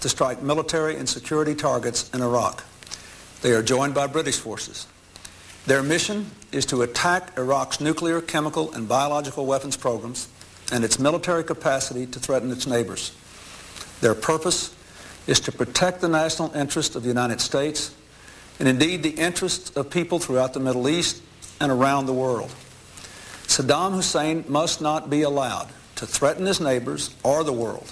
to strike military and security targets in Iraq. They are joined by British forces. Their mission is to attack Iraq's nuclear, chemical, and biological weapons programs and its military capacity to threaten its neighbors. Their purpose is to protect the national interest of the United States and indeed the interests of people throughout the Middle East and around the world. Saddam Hussein must not be allowed to threaten his neighbors or the world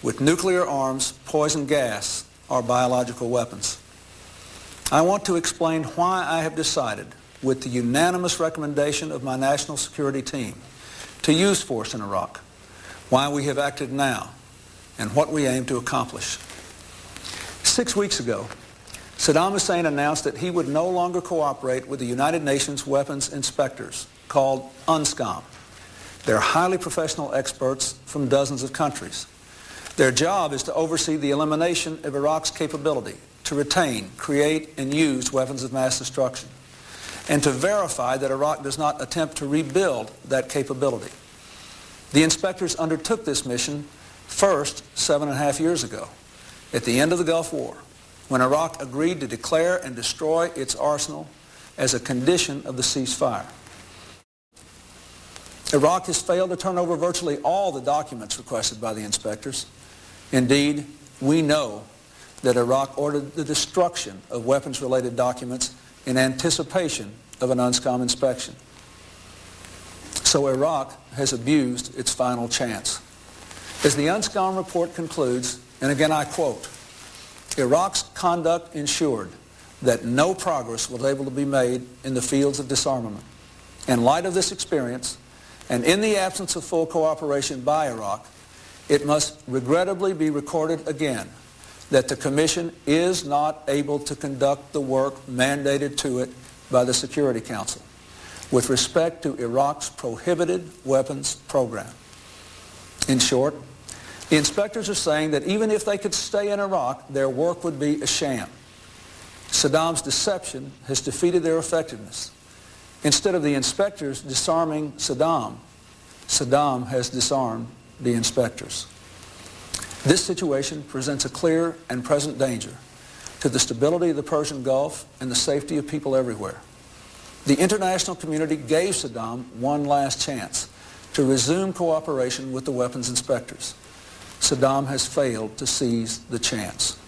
with nuclear arms, poison gas, or biological weapons. I want to explain why I have decided, with the unanimous recommendation of my national security team, to use force in Iraq, why we have acted now, and what we aim to accomplish. 6 weeks ago, Saddam Hussein announced that he would no longer cooperate with the United Nations weapons inspectors, called UNSCOM. They're highly professional experts from dozens of countries. Their job is to oversee the elimination of Iraq's capability to retain, create, and use weapons of mass destruction, and to verify that Iraq does not attempt to rebuild that capability. The inspectors undertook this mission first 7.5 years ago, at the end of the Gulf War, when Iraq agreed to declare and destroy its arsenal as a condition of the ceasefire. Iraq has failed to turn over virtually all the documents requested by the inspectors. Indeed, we know that Iraq ordered the destruction of weapons-related documents in anticipation of an UNSCOM inspection. So Iraq has abused its final chance. As the UNSCOM report concludes, and again I quote, Iraq's conduct ensured that no progress was able to be made in the fields of disarmament. In light of this experience, and in the absence of full cooperation by Iraq, it must regrettably be recorded again that the Commission is not able to conduct the work mandated to it by the Security Council with respect to Iraq's prohibited weapons program. In short, the inspectors are saying that even if they could stay in Iraq, their work would be a sham. Saddam's deception has defeated their effectiveness. Instead of the inspectors disarming Saddam, Saddam has disarmed the inspectors. This situation presents a clear and present danger to the stability of the Persian Gulf and the safety of people everywhere. The international community gave Saddam one last chance to resume cooperation with the weapons inspectors. Saddam has failed to seize the chance,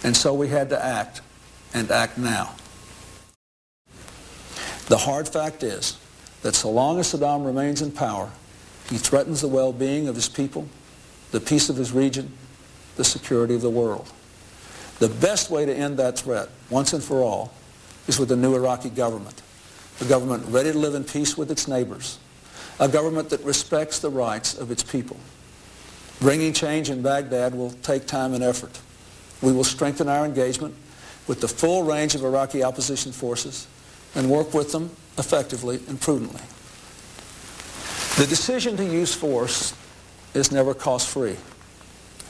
and so we had to act, and act now. The hard fact is that so long as Saddam remains in power, he threatens the well-being of his people, the peace of his region, the security of the world. The best way to end that threat, once and for all, is with a new Iraqi government, a government ready to live in peace with its neighbors, a government that respects the rights of its people. Bringing change in Baghdad will take time and effort. We will strengthen our engagement with the full range of Iraqi opposition forces and work with them effectively and prudently. The decision to use force is never cost-free.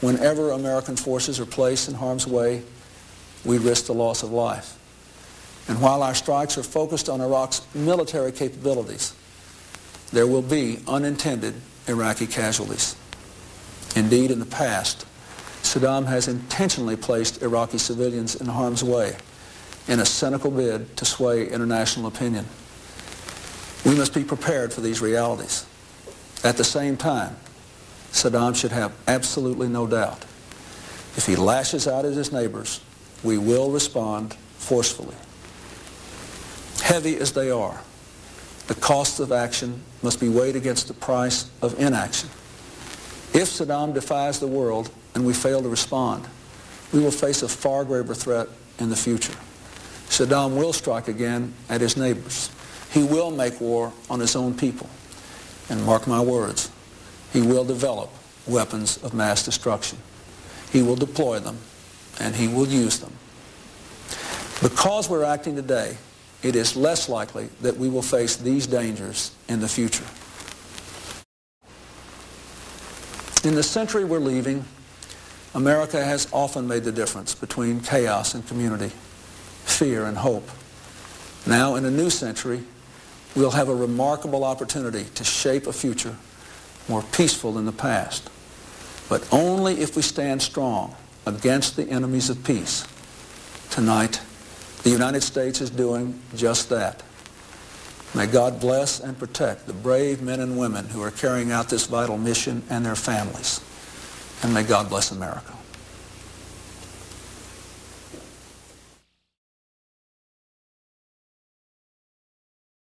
Whenever American forces are placed in harm's way, we risk the loss of life. And while our strikes are focused on Iraq's military capabilities, there will be unintended Iraqi casualties. Indeed, in the past, Saddam has intentionally placed Iraqi civilians in harm's way in a cynical bid to sway international opinion. We must be prepared for these realities. At the same time, Saddam should have absolutely no doubt. If he lashes out at his neighbors, we will respond forcefully. Heavy as they are, the costs of action must be weighed against the price of inaction. If Saddam defies the world and we fail to respond, we will face a far greater threat in the future. Saddam will strike again at his neighbors. He will make war on his own people. And mark my words, he will develop weapons of mass destruction. He will deploy them, and he will use them. Because we're acting today, it is less likely that we will face these dangers in the future. In the century we're leaving, America has often made the difference between chaos and community, fear and hope. Now, in a new century, we'll have a remarkable opportunity to shape a future more peaceful than the past, but only if we stand strong against the enemies of peace. Tonight, the United States is doing just that. May God bless and protect the brave men and women who are carrying out this vital mission and their families. And may God bless America.